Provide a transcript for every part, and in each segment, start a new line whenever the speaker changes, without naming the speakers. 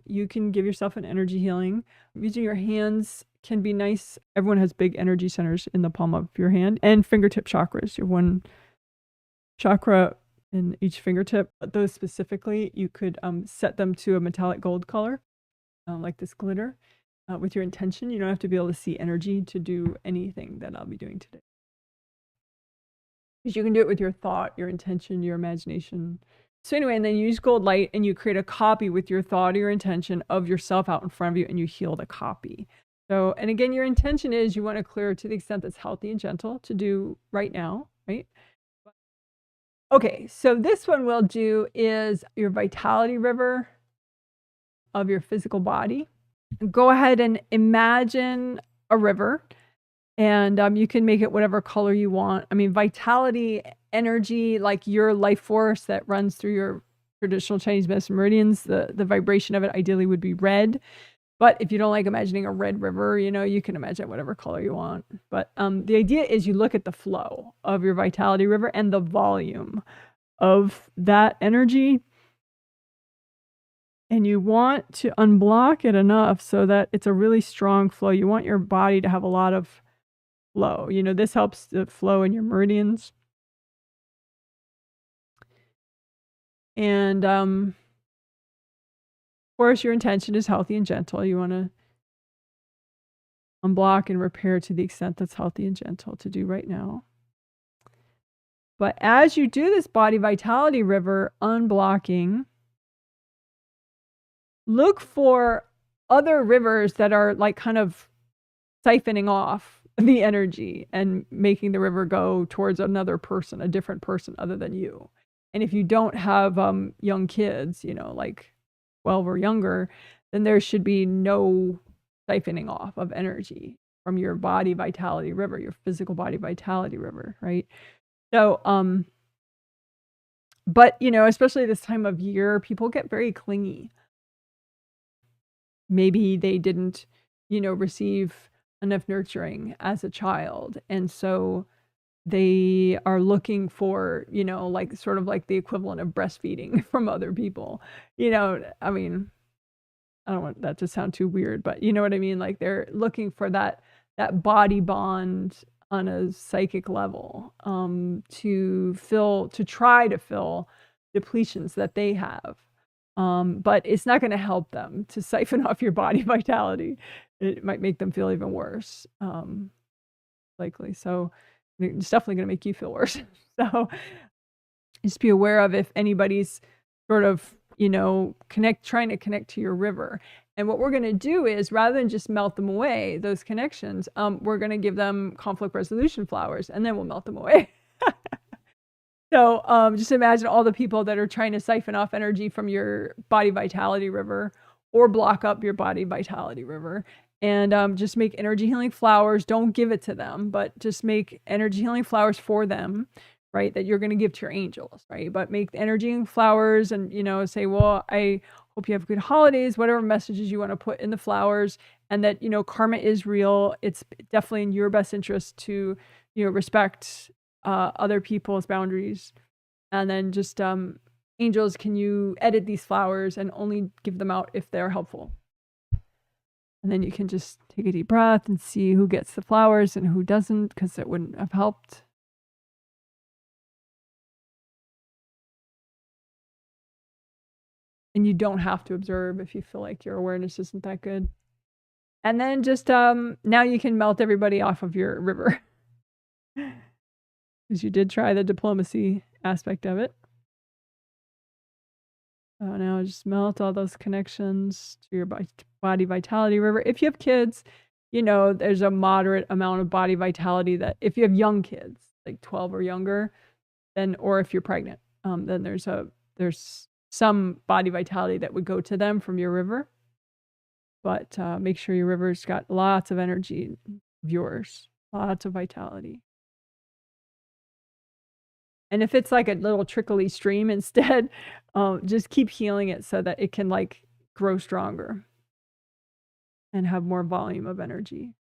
You can give yourself an energy healing. Using your hands can be nice. Everyone has big energy centers in the palm of your hand and fingertip chakras. Your one chakra in each fingertip. Those specifically, you could set them to a metallic gold color, like this glitter, with your intention. You don't have to be able to see energy to do anything that I'll be doing today. Because you can do it with your thought, your intention, your imagination. So anyway, and then you use gold light and you create a copy with your thought or your intention of yourself out in front of you, and you heal the copy. So, and again, your intention is you want to clear to the extent that's healthy and gentle to do right now, right? Okay, so this one we'll do is your vitality river of your physical body. Go ahead and imagine a river, and you can make it whatever color you want. I mean, vitality, energy, like your life force that runs through your traditional Chinese medicine meridians, the vibration of it ideally would be red. But if you don't like imagining a red river, you can imagine whatever color you want. But the idea is you look at the flow of your vitality river and the volume of that energy. And you want to unblock it enough so that it's a really strong flow. You want your body to have a lot of flow. This helps the flow in your meridians. And of course, your intention is healthy and gentle. You want to unblock and repair to the extent that's healthy and gentle to do right now. But as you do this body vitality river unblocking, look for other rivers that are like kind of siphoning off the energy and making the river go towards another person, a different person other than you. And if you don't have young kids, like 12 or younger, then there should be no siphoning off of energy from your body vitality river, your physical body vitality river, right? So, but, especially this time of year, people get very clingy. Maybe they didn't, receive enough nurturing as a child. And so they are looking for, like sort of like the equivalent of breastfeeding from other people. I mean, I don't want that to sound too weird, but you know what I mean? Like they're looking for that body bond on a psychic level, to try to fill depletions that they have. But it's not going to help them to siphon off your body vitality. It might make them feel even worse, likely. So it's definitely going to make you feel worse. So just be aware of if anybody's sort of, trying to connect to your river. And what we're going to do is, rather than just melt them away, those connections, we're going to give them conflict resolution flowers, and then we'll melt them away. So just imagine all the people that are trying to siphon off energy from your body vitality river or block up your body vitality river. And just make energy healing flowers. Don't give it to them, but just make energy healing flowers for them, right? That you're going to give to your angels, right? But make energy healing flowers and, say, well, I hope you have good holidays, whatever messages you want to put in the flowers. And that, karma is real. It's definitely in your best interest to, respect other people's boundaries. And then just angels, can you edit these flowers and only give them out if they're helpful? And then you can just take a deep breath and see who gets the flowers and who doesn't, because it wouldn't have helped. And you don't have to observe if you feel like your awareness isn't that good. And then just now you can melt everybody off of your river. Because you did try the diplomacy aspect of it. So now just melt all those connections to your body vitality river. If you have kids, there's a moderate amount of body vitality that if you have young kids, like 12 or younger, then, or if you're pregnant, then there's some body vitality that would go to them from your river. But make sure your river's got lots of energy of yours, lots of vitality. And if it's like a little trickly stream instead, just keep healing it so that it can like grow stronger and have more volume of energy.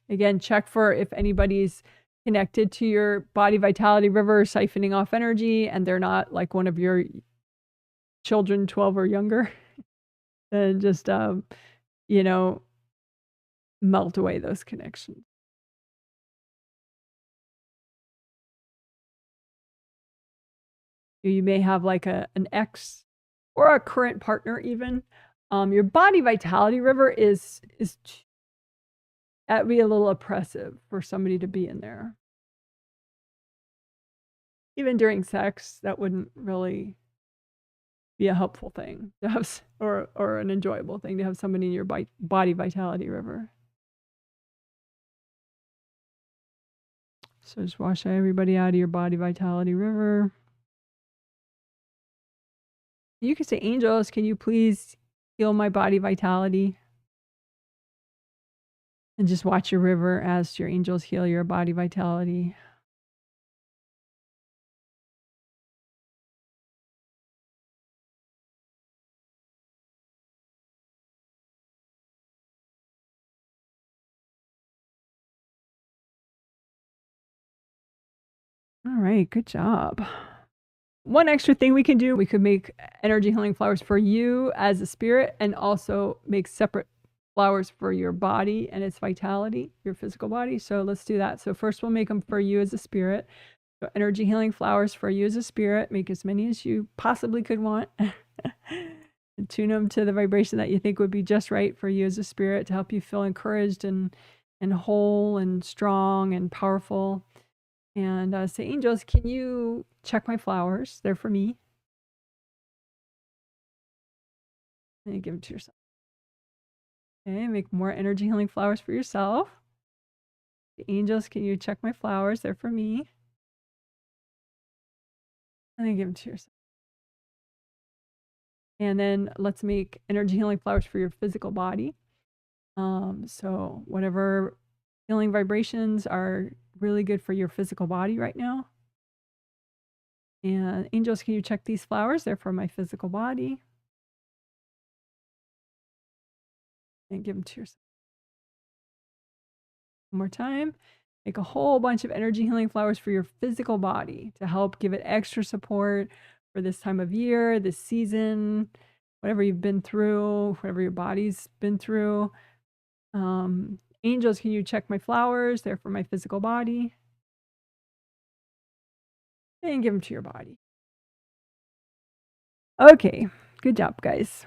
Again, check for if anybody's connected to your body vitality river, siphoning off energy, and they're not like one of your children 12 or younger, then just, you know, melt away those connections. You may have like an ex or a current partner even. Your body vitality river is that'd be a little oppressive for somebody to be in there. Even during sex, that wouldn't really be a helpful thing to have, or an enjoyable thing to have somebody in your body vitality river. So just wash everybody out of your body vitality river. You can say, angels, can you please heal my body vitality? And just watch your river as your angels heal your body vitality. All right, good job. One extra thing we can do, we could make energy healing flowers for you as a spirit and also make separate flowers for your body and its vitality, your physical body. So let's do that. So first we'll make them for you as a spirit. So energy healing flowers for you as a spirit. Make as many as you possibly could want. And tune them to the vibration that you think would be just right for you as a spirit to help you feel encouraged and whole and strong and powerful. And say, angels, can you check my flowers? They're for me. And you give them to yourself. Okay, make more energy healing flowers for yourself. The angels, can you check my flowers? They're for me. And then give them to yourself. And then let's make energy healing flowers for your physical body. So whatever healing vibrations are really good for your physical body right now. And angels, can you check these flowers? They're for my physical body. And give them to yourself. One more time. Make a whole bunch of energy healing flowers for your physical body to help give it extra support for this time of year, this season, whatever you've been through, whatever your body's been through. Angels, can you check my flowers? They're for my physical body. And give them to your body. Okay, good job, guys.